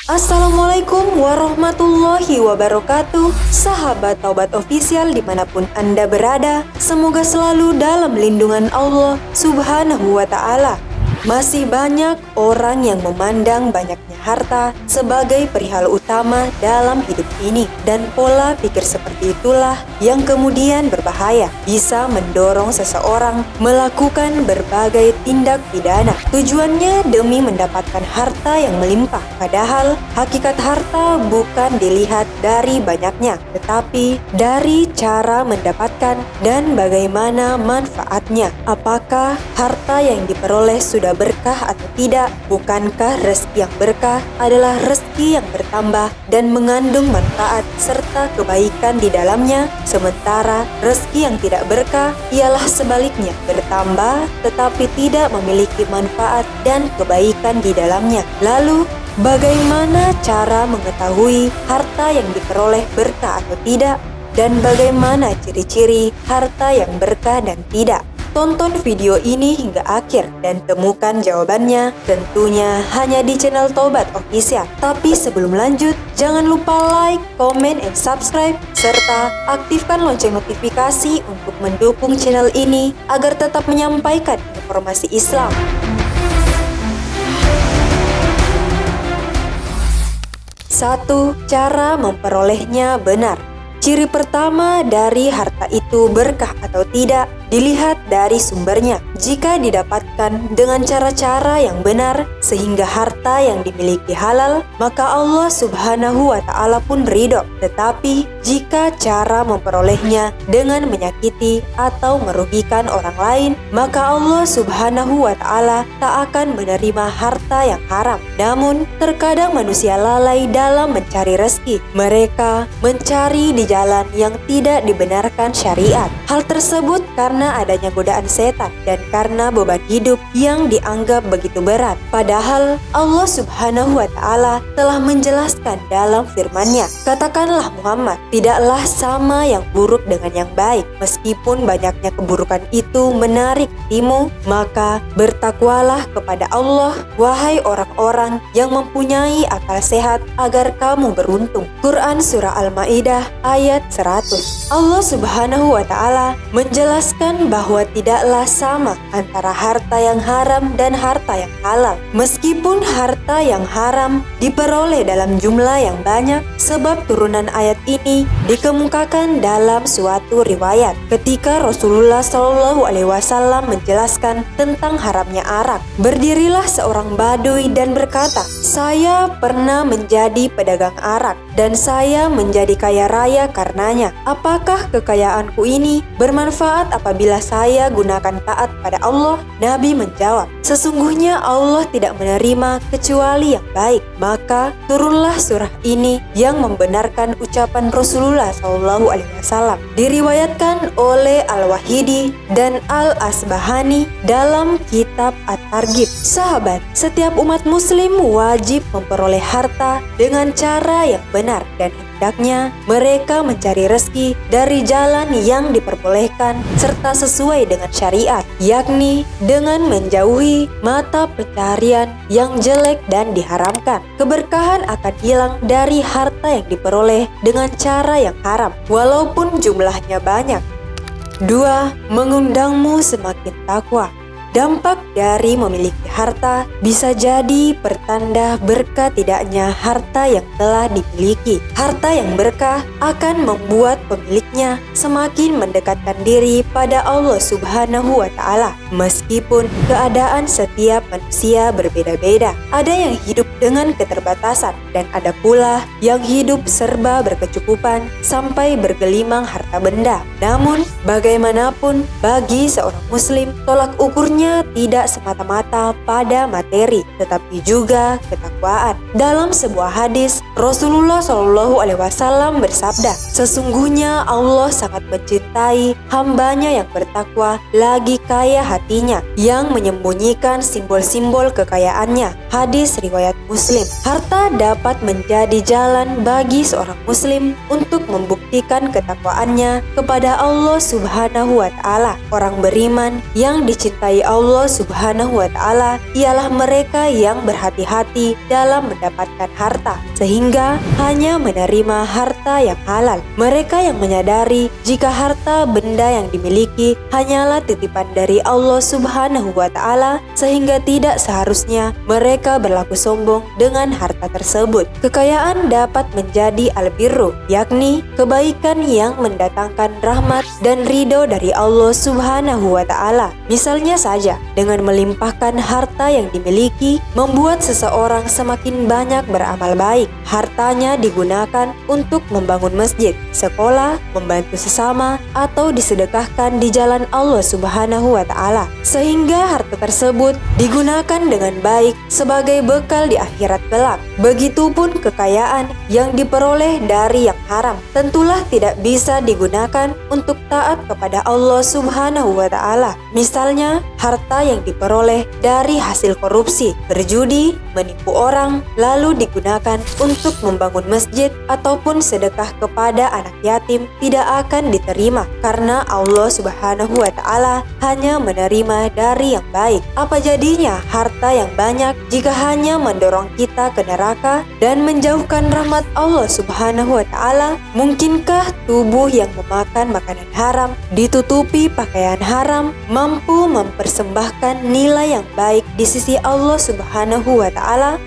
Assalamualaikum warahmatullahi wabarakatuh. Sahabat Taubat Official dimanapun Anda berada, semoga selalu dalam lindungan Allah Subhanahu wa Ta'ala. Masih banyak orang yang memandang banyaknya harta sebagai perihal utama dalam hidup ini, dan pola pikir seperti itulah yang kemudian berbahaya, bisa mendorong seseorang melakukan berbagai tindak pidana. Tujuannya demi mendapatkan harta yang melimpah, padahal hakikat harta bukan dilihat dari banyaknya, tetapi dari cara mendapatkan dan bagaimana manfaatnya. Apakah harta yang diperoleh sudah berkah atau tidak? Bukankah rezeki yang berkah adalah rezeki yang bertambah dan mengandung manfaat serta kebaikan di dalamnya, sementara rezeki yang tidak berkah ialah sebaliknya, bertambah tetapi tidak memiliki manfaat dan kebaikan di dalamnya. Lalu, bagaimana cara mengetahui harta yang diperoleh berkah atau tidak? Dan bagaimana ciri-ciri harta yang berkah dan tidak? Tonton video ini hingga akhir dan temukan jawabannya tentunya hanya di channel Taubat Official. Tapi sebelum lanjut, jangan lupa like, comment, and subscribe, serta aktifkan lonceng notifikasi untuk mendukung channel ini agar tetap menyampaikan informasi Islam. 1. Cara memperolehnya benar. Ciri pertama dari harta itu berkah atau tidak dilihat dari sumbernya. Jika didapatkan dengan cara-cara yang benar sehingga harta yang dimiliki halal, maka Allah Subhanahu wa Ta'ala pun ridho. Tetapi jika cara memperolehnya dengan menyakiti atau merugikan orang lain, maka Allah Subhanahu wa Ta'ala tak akan menerima harta yang haram. Namun terkadang manusia lalai dalam mencari rezeki. Mereka mencari di jalan yang tidak dibenarkan syariat. Hal tersebut karena adanya godaan setan dan karena beban hidup yang dianggap begitu berat. Padahal Allah Subhanahu wa Ta'ala telah menjelaskan dalam firman-Nya, katakanlah Muhammad, tidaklah sama yang buruk dengan yang baik. Meskipun banyaknya keburukan itu menarik hatimu, maka bertakwalah kepada Allah, wahai orang-orang yang mempunyai akal sehat, agar kamu beruntung. Quran Surah Al-Ma'idah ayat 100. Allah Subhanahu wa Ta'ala menjelaskan bahwa tidaklah sama antara harta yang haram dan harta yang halal. Meskipun harta yang haram diperoleh dalam jumlah yang banyak, sebab turunan ayat ini dikemukakan dalam suatu riwayat ketika Rasulullah SAW menjelaskan tentang haramnya arak. Berdirilah seorang badui dan berkata, "Saya pernah menjadi pedagang arak dan saya menjadi kaya raya karenanya. Apakah kekayaanku ini bermanfaat apabila saya gunakan taat pada Allah?" Nabi menjawab, "Sesungguhnya Allah tidak menerima kecuali yang baik." Maka turunlah surah ini yang membenarkan ucapan Rasulullah SAW. Diriwayatkan oleh Al-Wahidi dan Al-Asbahani dalam kitab At-Targhib. Sahabat, setiap umat muslim wajib memperoleh harta dengan cara yang benar, dan hendaknya mereka mencari rezeki dari jalan yang diperbolehkan serta sesuai dengan syariat, yakni dengan menjauhi mata pencarian yang jelek dan diharamkan. Keberkahan akan hilang dari harta yang diperoleh dengan cara yang haram, walaupun jumlahnya banyak. 2. Mengundangmu semakin takwa. Dampak dari memiliki harta bisa jadi pertanda berkah tidaknya harta yang telah dimiliki. Harta yang berkah akan membuat pemiliknya semakin mendekatkan diri pada Allah Subhanahu wa Ta'ala. Meskipun keadaan setiap manusia berbeda-beda, ada yang hidup dengan keterbatasan dan ada pula yang hidup serba berkecukupan sampai bergelimang harta benda. Namun bagaimanapun bagi seorang muslim, tolak ukurnya Artinya tidak semata-mata pada materi, tetapi juga ketakwaan. Dalam sebuah hadis, Rasulullah Shallallahu Alaihi Wasallam bersabda, sesungguhnya Allah sangat mencintai hambanya yang bertakwa, lagi kaya hatinya, yang menyembunyikan simbol-simbol kekayaannya. Hadis riwayat Muslim. Harta dapat menjadi jalan bagi seorang Muslim untuk membuktikan ketakwaannya kepada Allah Subhanahu wa Ta'ala. Orang beriman yang dicintai Allah Subhanahu wa Ta'ala ialah mereka yang berhati-hati dalam mendapatkan harta, sehingga hanya menerima harta yang halal. Mereka yang menyadari jika harta benda yang dimiliki hanyalah titipan dari Allah Subhanahu wa Ta'ala, sehingga tidak seharusnya mereka berlaku sombong dengan harta tersebut. Kekayaan dapat menjadi albirru, yakni kebaikan yang mendatangkan rahmat dan ridho dari Allah Subhanahu wa Ta'ala. Misalnya saja, dengan melimpahkan harta yang dimiliki, membuat seseorang semakin banyak beramal baik. Hartanya digunakan untuk membangun masjid, sekolah, membantu sesama, atau disedekahkan di jalan Allah Subhanahu wa Ta'ala, sehingga harta tersebut digunakan dengan baik sebagai bekal di akhirat kelak. Begitupun kekayaan yang diperoleh dari yang haram tentulah tidak bisa digunakan untuk taat kepada Allah Subhanahu wa Ta'ala. Misalnya, harta yang diperoleh dari hasil korupsi, berjudi, menipu orang, lalu digunakan untuk membangun masjid ataupun sedekah kepada anak yatim tidak akan diterima, karena Allah Subhanahu wa Ta'ala hanya menerima dari yang baik. Apa jadinya harta yang banyak jika hanya mendorong kita ke neraka dan menjauhkan rahmat Allah Subhanahu wa Ta'ala? Mungkinkah tubuh yang memakan makanan haram, ditutupi pakaian haram, mampu mempersembahkan nilai yang baik di sisi Allah Subhanahu wa Ta'ala?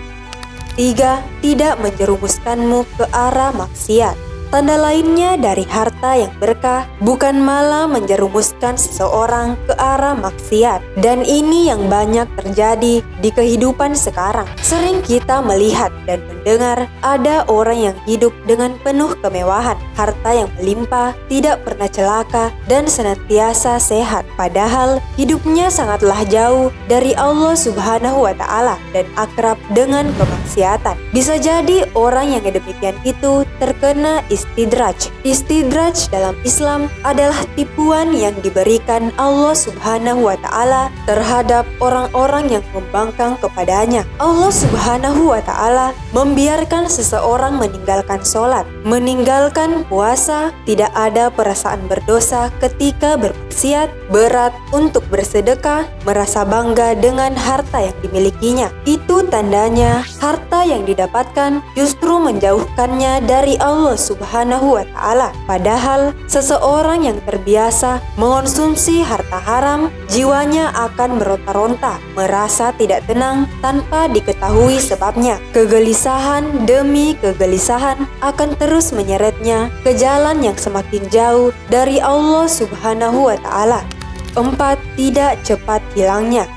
3. Tidak menjerumuskanmu ke arah maksiat. Tanda lainnya dari harta yang berkah bukan malah menjerumuskan seseorang ke arah maksiat. Dan ini yang banyak terjadi di kehidupan sekarang. Sering kita melihat dan mendengar ada orang yang hidup dengan penuh kemewahan, harta yang melimpah, tidak pernah celaka, dan senantiasa sehat. Padahal hidupnya sangatlah jauh dari Allah Subhanahu wa Ta'ala dan akrab dengan kemaksiatan. Bisa jadi orang yang demikian itu terkena istidraj. Istidraj dalam Islam adalah tipuan yang diberikan Allah Subhanahu wa Ta'ala terhadap orang-orang yang membangkang kepadanya. Allah Subhanahu wa Ta'ala membiarkan seseorang meninggalkan sholat, meninggalkan puasa, tidak ada perasaan berdosa ketika bermaksiat, berat untuk bersedekah, merasa bangga dengan harta yang dimilikinya. Itu tandanya harta yang didapatkan justru menjauhkannya dari Allah Subhanahu wa Ta'ala. Padahal seseorang yang terbiasa mengonsumsi harta haram, jiwanya akan meronta-ronta, merasa tidak tenang tanpa diketahui sebabnya. Kegelisahan demi kegelisahan akan terus menyeretnya ke jalan yang semakin jauh dari Allah Subhanahu wa Ta'ala. 4. Tidak cepat hilangnya.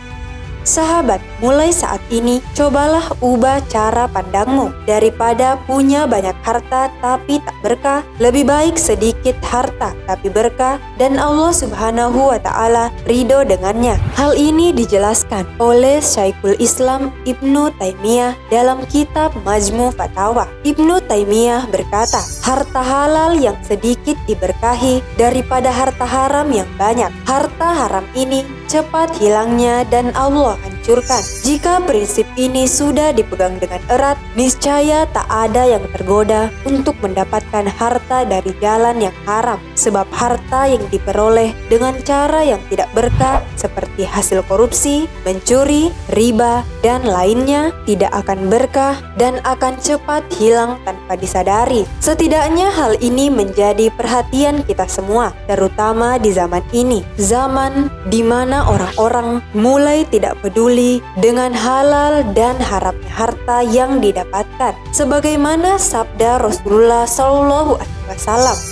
Sahabat, mulai saat ini cobalah ubah cara pandangmu. Daripada punya banyak harta tapi tak berkah, lebih baik sedikit harta tapi berkah dan Allah Subhanahu wa Ta'ala ridho dengannya. Hal ini dijelaskan oleh Syekhul Islam Ibnu Taimiyah dalam kitab Majmu' Fatawa. Ibnu Taimiyah berkata, harta halal yang sedikit diberkahi daripada harta haram yang banyak. Harta haram ini cepat hilangnya dan Allah hancurkan. Jika prinsip ini sudah dipegang dengan erat, niscaya tak ada yang tergoda untuk mendapatkan harta dari jalan yang haram. Sebab harta yang diperoleh dengan cara yang tidak berkah seperti hasil korupsi, mencuri, riba, dan lainnya tidak akan berkah dan akan cepat hilang tanpa disadari. Setidaknya hal ini menjadi perhatian kita semua, terutama di zaman ini. Zaman di mana orang-orang mulai tidak peduli dengan halal dan haramnya harta yang didapatkan. Sebagaimana sabda Rasulullah SAW,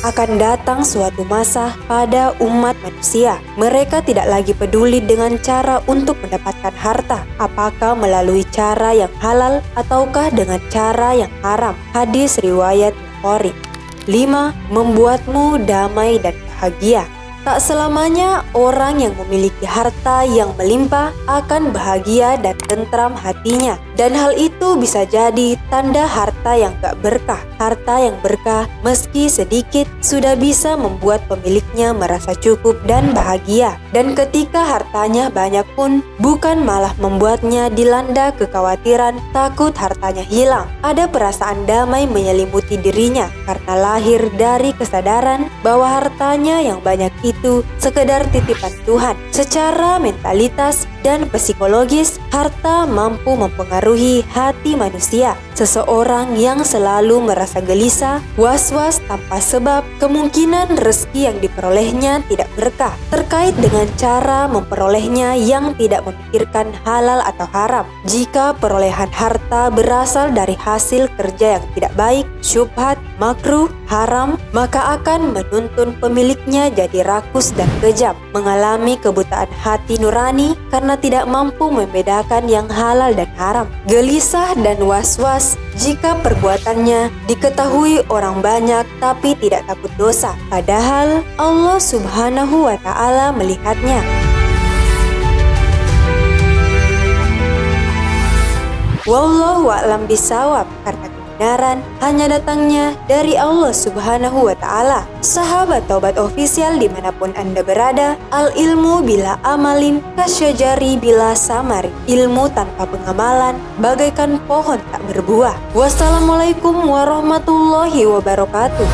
akan datang suatu masa pada umat manusia. Mereka tidak lagi peduli dengan cara untuk mendapatkan harta, apakah melalui cara yang halal ataukah dengan cara yang haram. Hadis riwayat Bukhari. 5. Membuatmu damai dan bahagia. Tak selamanya orang yang memiliki harta yang melimpah akan bahagia dan tentram hatinya. Dan hal itu bisa jadi tanda harta yang gak berkah. Harta yang berkah meski sedikit sudah bisa membuat pemiliknya merasa cukup dan bahagia. Dan ketika hartanya banyak pun bukan malah membuatnya dilanda kekhawatiran takut hartanya hilang. Ada perasaan damai menyelimuti dirinya karena lahir dari kesadaran bahwa hartanya yang banyak itu sekedar titipan Tuhan. Secara mentalitas dan psikologis, harta mampu mempengaruhi hati manusia. Seseorang yang selalu merasa gelisah, was-was tanpa sebab, kemungkinan rezeki yang diperolehnya tidak berkah. Terkait dengan cara memperolehnya yang tidak memikirkan halal atau haram. Jika perolehan harta berasal dari hasil kerja yang tidak baik, syubhat, makruh, haram, maka akan menuntun pemiliknya jadi rakus dan kejam, mengalami kebutaan hati nurani karena tidak mampu membedakan yang halal dan haram. Gelisah dan was-was jika perbuatannya diketahui orang banyak tapi tidak takut dosa, padahal Allah Subhanahu wa Ta'ala melihatnya. Wallahu a'lam bishawab, karena kebenaran hanya datangnya dari Allah Subhanahu wa Ta'ala. Sahabat Taubat Official dimanapun Anda berada, al ilmu bila amalin kasyajari bila samari. Ilmu tanpa pengamalan bagaikan pohon tak berbuah. Wassalamualaikum warahmatullahi wabarakatuh.